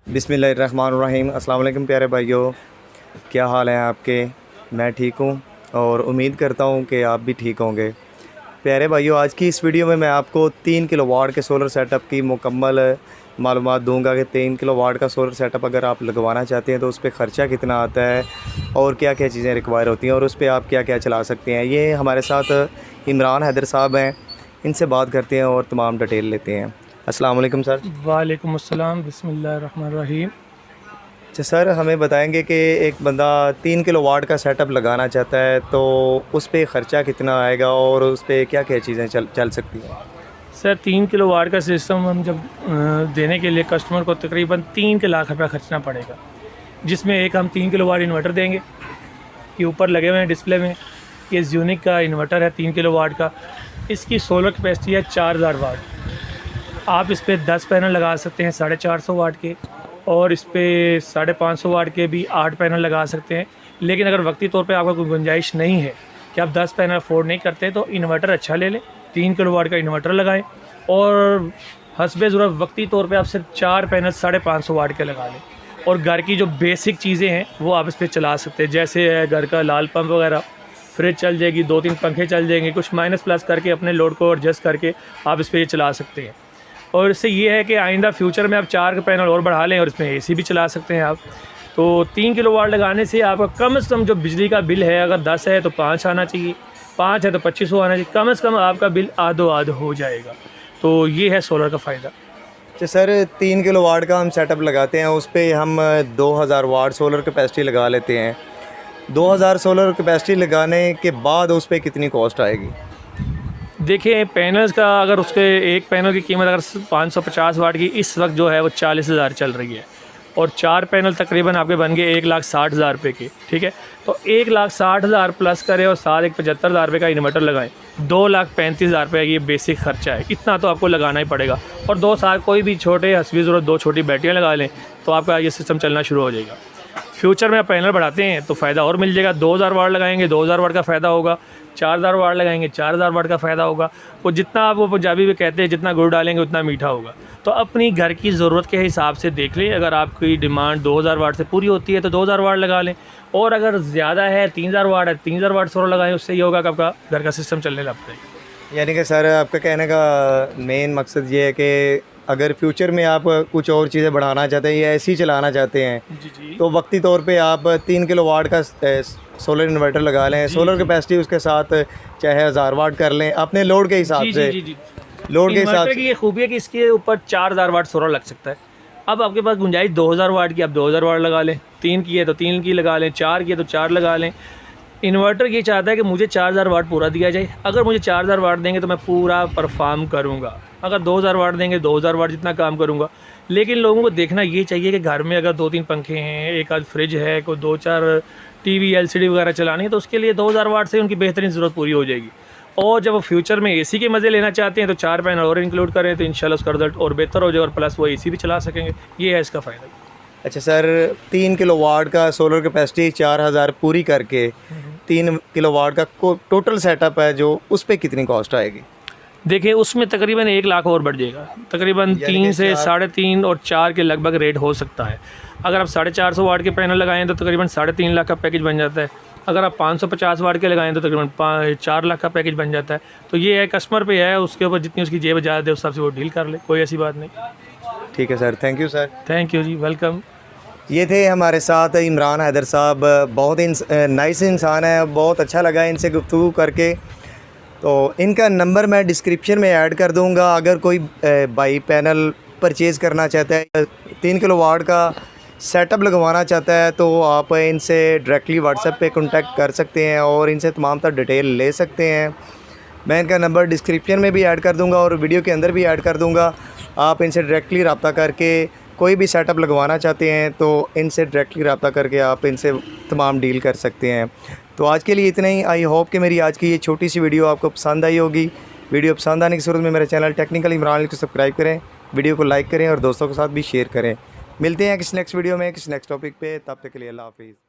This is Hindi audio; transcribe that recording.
बिस्मिल्लाहिर्रहमानिर्रहीम। अस्सलाम वालेकुम प्यारे भाइयों, क्या हाल है आपके? मैं ठीक हूँ और उम्मीद करता हूँ कि आप भी ठीक होंगे। प्यारे भाइयों, आज की इस वीडियो में मैं आपको 3 किलोवाट के सोलर सेटअप की मुकम्मल मालूमात दूंगा कि 3 किलोवाट का सोलर सेटअप अगर आप लगवाना चाहते हैं तो उस पर ख़र्चा कितना आता है और क्या क्या चीज़ें रिक्वायर होती हैं और उस पर आप क्या क्या चला सकते हैं। ये हमारे साथ इमरान हैदर साहब हैं, इनसे बात करते हैं और तमाम डिटेल लेते हैं। अस्सलाम वालेकुम सर। वालेकुम अस्सलाम, बिस्मिल्लाहिर्रहमानिर्रहीम। अच्छा सर, हमें बताएंगे कि एक बंदा 3 किलोवाट का सेटअप लगाना चाहता है तो उस पे ख़र्चा कितना आएगा और उस पे क्या क्या चीज़ें चल सकती हैं? सर 3 किलोवाट का सिस्टम हम जब देने के लिए कस्टमर को तकरीबन 3 लाख रुपया खर्चना पड़ेगा, जिसमें एक हम 3 किलोवाट इन्वर्टर देंगे। ये ऊपर लगे हुए हैं डिस्प्ले में, ये यूनिक का इन्वर्टर है 3 किलोवाट का। इसकी सोलर कैपेसिटी है 4000 वाट। आप इस पर 10 पैनल लगा सकते हैं 450 वाट के, और इस पर 550 वाट के भी 8 पैनल लगा सकते हैं। लेकिन अगर वक्ती तौर पे आपका कोई गुंजाइश नहीं है कि आप 10 पैनल अफोर्ड नहीं करते तो इन्वर्टर अच्छा ले लें, 3 किलोवाट का इन्वर्टर लगाएं और हस्बे ज़रूरत वक्ती तौर पे आप सिर्फ 4 पैनल 550 वाट के लगा लें। और घर की जो बेसिक चीज़ें हैं वो आप इस पर चला सकते हैं, जैसे है घर का लाल पंप वगैरह, फ्रिज चल जाएगी, 2-3 पंखे चल जाएंगे, कुछ माइनस प्लस करके अपने लोड को एडजस्ट करके आप इस पर ये चला सकते हैं। और इससे ये है कि आइंदा फ्यूचर में आप 4 पैनल और बढ़ा लें और इसमें एसी भी चला सकते हैं आप। तो 3 किलोवाट लगाने से आपका कम से कम जो बिजली का बिल है, अगर 10 है तो 5 आना चाहिए, 5 है तो 2500 आना चाहिए, कम से कम आपका बिल आधो हो जाएगा। तो ये है सोलर का फ़ायदा। अच्छा सर, 3 किलोवाट का हम सेटअप लगाते हैं, उस पर हम 2000 वाट सोलर कैपेसिटी लगा लेते हैं। 2000 सोलर कैपेसिटी लगाने के बाद उस पर कितनी कॉस्ट आएगी? देखिए पैनल्स का, अगर उसके एक पैनल की कीमत अगर 550 वाट की इस वक्त जो है वो 40,000 चल रही है, और 4 पैनल तकरीबन आपके बन गए 1,60,000 रुपये के। ठीक है, तो 1,60,000 प्लस करें और साथ एक 75,000 रुपये का इन्वर्टर लगाएं, 2,35,000 रुपये ये बेसिक खर्चा है। इतना तो आपको लगाना ही पड़ेगा। और 2 साल कोई भी छोटे हस्बी ज़रूरत 2 छोटी बैटरियाँ लगा लें तो आपका ये सिस्टम चलना शुरू हो जाएगा। फ्यूचर में आप पैनल बढ़ाते हैं तो फ़ायदा और मिल जाएगा। 2000 वाट लगाएंगे 2000 वाट का फ़ायदा होगा, 4000 वाट लगाएंगे 4000 वाट का फ़ायदा होगा। वो जितना आप, वो पंजाबी में कहते हैं जितना गुड़ डालेंगे उतना मीठा होगा। तो अपनी घर की ज़रूरत के हिसाब से देख लें। अगर आपकी डिमांड 2000 वाट से पूरी होती है तो 2000 वाट लगा लें, और अगर ज़्यादा है 3000 वाट है 3000 वाट सोलर लगाएं, उससे ये होगा कि आपका घर का सिस्टम चलने लग पाएगा। यानी कि सर आपका कहने का मेन मकसद ये है कि अगर फ्यूचर में आप कुछ और चीज़ें बढ़ाना चाहते हैं या ऐसे ही चलाना चाहते हैं जी। तो वक्ती तौर पे आप 3 किलोवाट का सोलर इन्वर्टर लगा लें। सोलर कैपेसिटी उसके साथ चाहे 1000 वाट कर लें अपने लोड के हिसाब से। लोड के हिसाब से ये खूबी है कि इसके ऊपर 4000 वाट सोलर लग सकता है। अब आपके पास गुंजाइश 2000 वाट की, आप 2000 वाट लगा लें, 3 की है तो 3 की लगा लें, 4 की है तो 4 लगा लें। इन्वर्टर ये चाहता है कि मुझे 4000 वाट पूरा दिया जाए। अगर मुझे 4000 वाट देंगे तो मैं पूरा परफॉर्म करूँगा, अगर 2000 वाट देंगे 2000 वाट जितना काम करूँगा। लेकिन लोगों को देखना ये चाहिए कि घर में अगर 2-3 पंखे हैं, एक आध फ्रिज है, कोई 2-4 टीवी LCD वगैरह चलानी है तो उसके लिए 2000 वाट से उनकी बेहतरीन ज़रूरत पूरी हो जाएगी। और जब वो फ्यूचर में एसी के मज़े लेना चाहते हैं तो 4 पैनल और इंक्लूड करें तो इंशाल्लाह उसका रिजल्ट और बेहतर हो जाएगा, और प्लस वो एसी भी चला सकेंगे। ये है इसका फ़ायदा। अच्छा सर, 3 किलोवाट का सोलर कैपेसिटी 4000 पूरी करके 3 किलोवाट का टोटल सेटअप है जो उस पर कितनी कॉस्ट आएगी? देखिए उसमें तकरीबन 1 लाख और बढ़ जाएगा, तकरीबन 3 से 3.5 और 4 के लगभग रेट हो सकता है। अगर आप 450 वाट के पैनल लगाएं तो तकरीबन 3.5 लाख का पैकेज बन जाता है। अगर आप 550 वाट के लगाएं तो तकरीबन 4 लाख का पैकेज बन जाता है। तो ये है कस्टमर पे है, उसके ऊपर जितनी उसकी जेब ज़्यादा है उस हिसाब से वो डील कर ले, कोई ऐसी बात नहीं। ठीक है sir, thank you sir. Thank you जी, वेलकम। ये थे हमारे साथ इमरान हैदर साहब, बहुत नाइस इंसान है, बहुत अच्छा लगा इनसे गुफ्तगू करके। तो इनका नंबर मैं डिस्क्रिप्शन में ऐड कर दूंगा। अगर कोई भाई पैनल परचेज़ करना चाहता है, 3 किलोवाट का सेटअप लगवाना चाहता है तो आप इनसे डायरेक्टली व्हाट्सएप पे कांटेक्ट कर सकते हैं और इनसे तमाम तर डिटेल ले सकते हैं। मैं इनका नंबर डिस्क्रिप्शन में भी ऐड कर दूंगा और वीडियो के अंदर भी ऐड कर दूंगा। आप इनसे डायरेक्टली रब्ता करके कोई भी सेटअप लगवाना चाहते हैं तो इनसे डायरेक्टली रब्ता करके आप इनसे तमाम डील कर सकते हैं। तो आज के लिए इतना ही। आई होप कि मेरी आज की ये छोटी सी वीडियो आपको पसंद आई होगी। वीडियो पसंद आने की सूरत में मेरे चैनल टेक्निकल इमरान को सब्सक्राइब करें, वीडियो को लाइक करें और दोस्तों के साथ भी शेयर करें। मिलते हैं किसी नेक्स्ट वीडियो में किसी नेक्स्ट टॉपिक पे, तब तक के लिए अल्लाह हाफिज़।